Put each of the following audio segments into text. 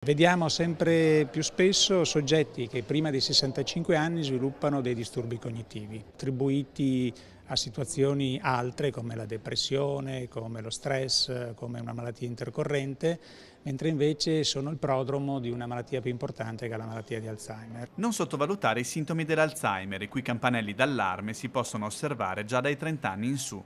Vediamo sempre più spesso soggetti che prima dei 65 anni sviluppano dei disturbi cognitivi, attribuiti a situazioni altre come la depressione, come lo stress, come una malattia intercorrente, mentre invece sono il prodromo di una malattia più importante che è la malattia di Alzheimer. Non sottovalutare i sintomi dell'Alzheimer, i cui campanelli d'allarme si possono osservare già dai 30 anni in su.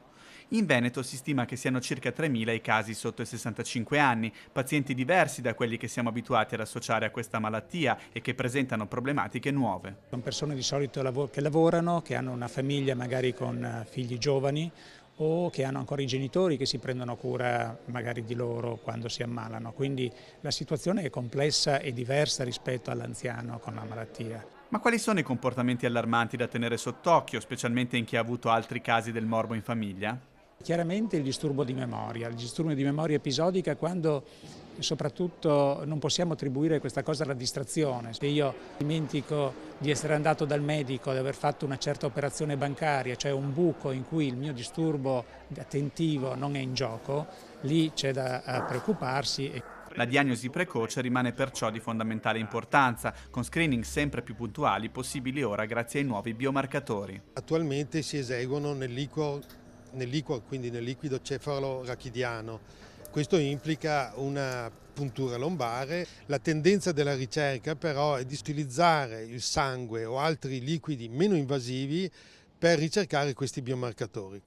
In Veneto si stima che siano circa 3.000 i casi sotto i 65 anni, pazienti diversi da quelli che siamo abituati ad associare a questa malattia e che presentano problematiche nuove. Sono persone di solito che lavorano, che hanno una famiglia magari con figli giovani o che hanno ancora i genitori che si prendono cura magari di loro quando si ammalano, quindi la situazione è complessa e diversa rispetto all'anziano con la malattia. Ma quali sono i comportamenti allarmanti da tenere sott'occhio, specialmente in chi ha avuto altri casi del morbo in famiglia? Chiaramente il disturbo di memoria episodica quando soprattutto non possiamo attribuire questa cosa alla distrazione. Se io dimentico di essere andato dal medico, di aver fatto una certa operazione bancaria, cioè un buco in cui il mio disturbo attentivo non è in gioco, lì c'è da preoccuparsi. La diagnosi precoce rimane perciò di fondamentale importanza, con screening sempre più puntuali possibili ora grazie ai nuovi biomarcatori. Attualmente si eseguono quindi nel liquido cefalo-rachidiano. Questo implica una puntura lombare. La tendenza della ricerca però è di utilizzare il sangue o altri liquidi meno invasivi per ricercare questi biomarcatori.